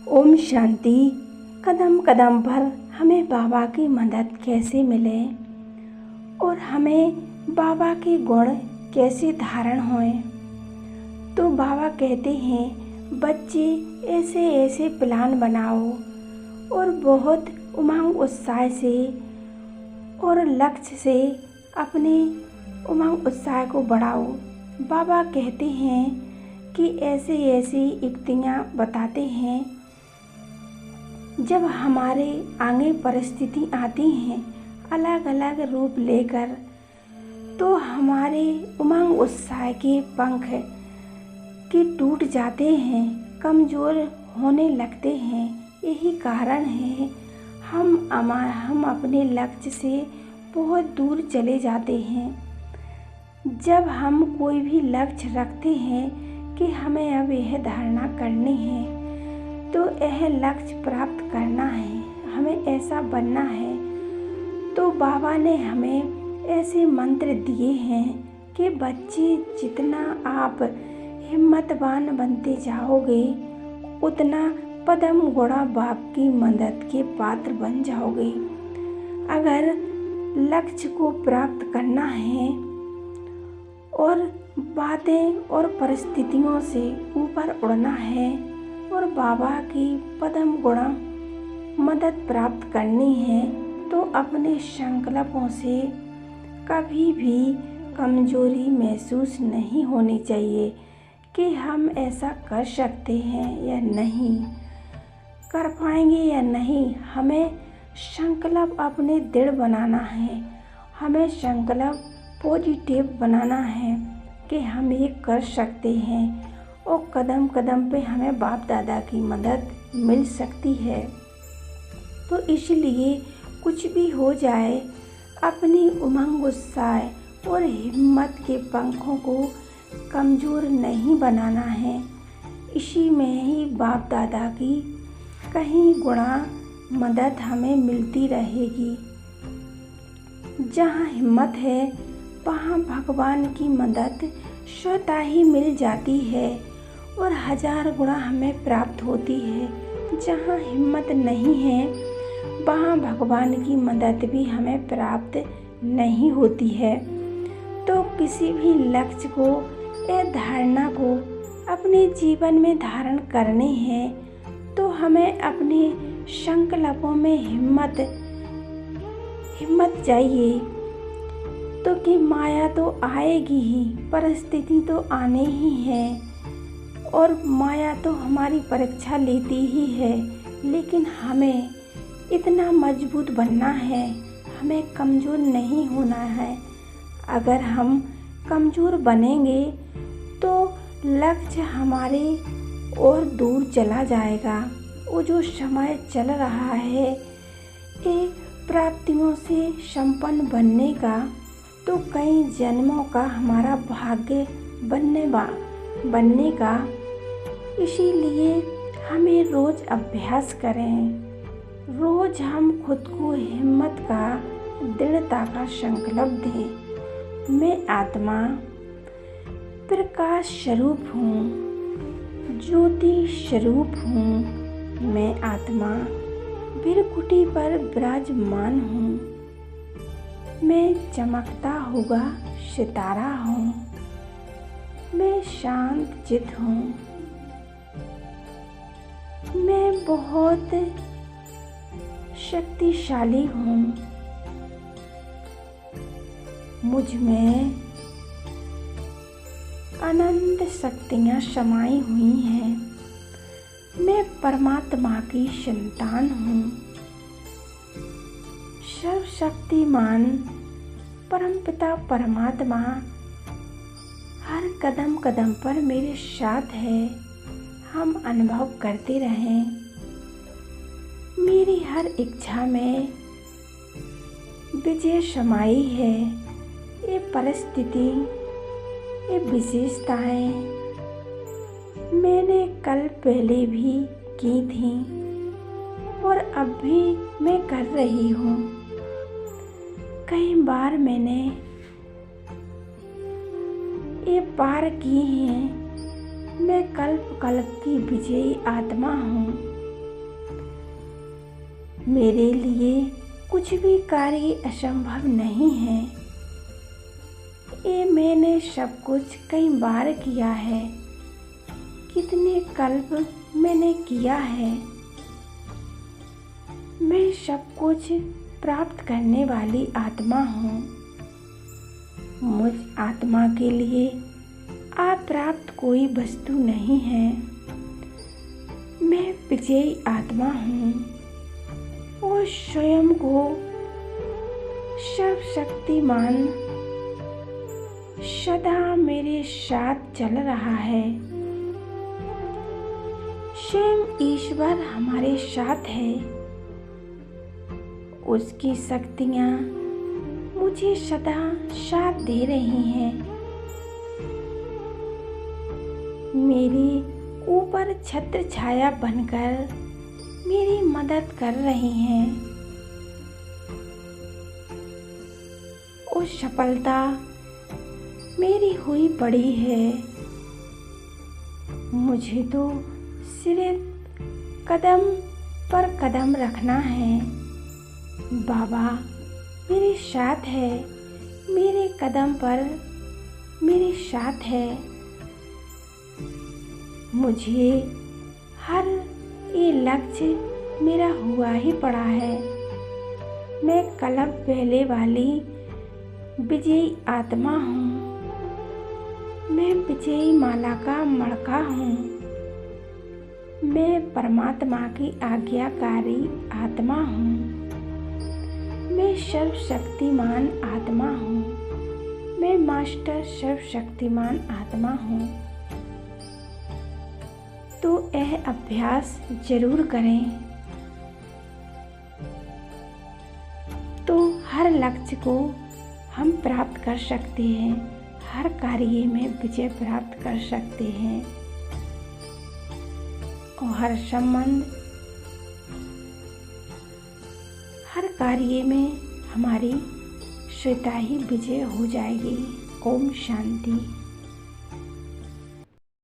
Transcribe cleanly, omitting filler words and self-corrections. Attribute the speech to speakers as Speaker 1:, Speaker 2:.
Speaker 1: ओम शांति। कदम कदम पर हमें बाबा की मदद कैसे मिले और हमें बाबा के गुण कैसे धारण होएं। तो बाबा कहते हैं बच्चे ऐसे ऐसे प्लान बनाओ और बहुत उमंग उत्साह से और लक्ष्य से अपने उमंग उत्साह को बढ़ाओ। बाबा कहते हैं कि ऐसे ऐसी युक्तियाँ बताते हैं जब हमारे आगे परिस्थिति आती हैं अलग अलग रूप लेकर, तो हमारे उमंग उत्साह के पंख के टूट जाते हैं, कमज़ोर होने लगते हैं। यही कारण है हम अपने लक्ष्य से बहुत दूर चले जाते हैं। जब हम कोई भी लक्ष्य रखते हैं कि हमें अब यह धारणा करनी है, तो यह लक्ष्य प्राप्त करना है, हमें ऐसा बनना है, तो बाबा ने हमें ऐसे मंत्र दिए हैं कि बच्चे जितना आप हिम्मतवान बनते जाओगे उतना पदम गुणा बाप की मदद के पात्र बन जाओगे। अगर लक्ष्य को प्राप्त करना है और बातें और परिस्थितियों से ऊपर उड़ना है और बाबा की पदम गुणा मदद प्राप्त करनी है, तो अपने संकल्पों से कभी भी कमजोरी महसूस नहीं होनी चाहिए कि हम ऐसा कर सकते हैं या नहीं, कर पाएंगे या नहीं। हमें संकल्प अपने दृढ़ बनाना है, हमें संकल्प पॉजिटिव बनाना है कि हम ये कर सकते हैं और कदम कदम पे हमें बाप दादा की मदद मिल सकती है। तो इसलिए कुछ भी हो जाए, अपनी उमंग उत्साह और हिम्मत के पंखों को कमज़ोर नहीं बनाना है। इसी में ही बाप दादा की कहीं गुणा मदद हमें मिलती रहेगी। जहाँ हिम्मत है वहाँ भगवान की मदद स्वतः ही मिल जाती है और 1000 गुणा हमें प्राप्त होती है। जहाँ हिम्मत नहीं है वहाँ भगवान की मदद भी हमें प्राप्त नहीं होती है। तो किसी भी लक्ष्य को या धारणा को अपने जीवन में धारण करने हैं, तो हमें अपने संकल्पों में हिम्मत चाहिए। तो कि माया तो आएगी ही, परिस्थिति तो आने ही है और माया तो हमारी परीक्षा लेती ही है, लेकिन हमें इतना मजबूत बनना है, हमें कमज़ोर नहीं होना है। अगर हम कमज़ोर बनेंगे तो लक्ष्य हमारे और दूर चला जाएगा। वो जो समय चल रहा है ये प्राप्तियों से संपन्न बनने का, तो कई जन्मों का हमारा भाग्य बनने का। इसीलिए हमें रोज़ अभ्यास करें, रोज़ हम खुद को हिम्मत का, दृढ़ता का संकल्प दें। मैं आत्मा प्रकाश स्वरूप हूँ, ज्योति स्वरूप हूँ। मैं आत्मा बिरकुटी पर विराजमान हूँ। मैं चमकता हुआ सितारा हूँ। मैं शांत चित हूँ। मैं बहुत शक्तिशाली हूँ। मुझ में अनंत शक्तियाँ समाई हुई हैं। मैं परमात्मा की संतान हूँ। सर्वशक्तिमान परमपिता परमात्मा हर कदम कदम पर मेरे साथ है। हम अनुभव करते रहें। मेरी हर इच्छा में विजय समाई है। ये परिस्थिति, ये विशेषताएं मैंने कल पहले भी की थी और अब भी मैं कर रही हूँ। कई बार मैंने ये पार की हैं। मैं कल्प कल्प की विजयी आत्मा हूँ। मेरे लिए कुछ भी कार्य असंभव नहीं है। ये मैंने सब कुछ कई बार किया है, कितने कल्प मैंने किया है। मैं सब कुछ प्राप्त करने वाली आत्मा हूँ। मुझ आत्मा के लिए अप्राप्त कोई वस्तु नहीं है। मैं विजयी आत्मा हूँ और स्वयं को सर्वशक्तिमान सदा मेरे साथ चल रहा है। स्वयं ईश्वर हमारे साथ है। उसकी शक्तियाँ मुझे सदा साथ दे रही हैं। मेरे ऊपर छत्र छाया बनकर मेरी मदद कर रही हैं। उस सफलता मेरी हुई पड़ी है। मुझे तो सिर्फ कदम पर कदम रखना है। बाबा मेरे साथ है, मेरे कदम पर मेरे साथ है। मुझे हर ये लक्ष्य मेरा हुआ ही पड़ा है। मैं कलप पहले वाली विजयी आत्मा हूँ। मैं विजयी माला का मड़का हूँ। मैं परमात्मा की आज्ञाकारी आत्मा हूँ। मैं सर्वशक्तिमान आत्मा हूँ। मैं मास्टर सर्वशक्तिमान आत्मा हूँ। तो यह अभ्यास जरूर करें, तो हर लक्ष्य को हम प्राप्त कर सकते हैं। हर कार्य में विजय प्राप्त कर सकते हैं और हर संबंध, हर कार्य में हमारी स्वतः ही विजय हो जाएगी। ओम शांति।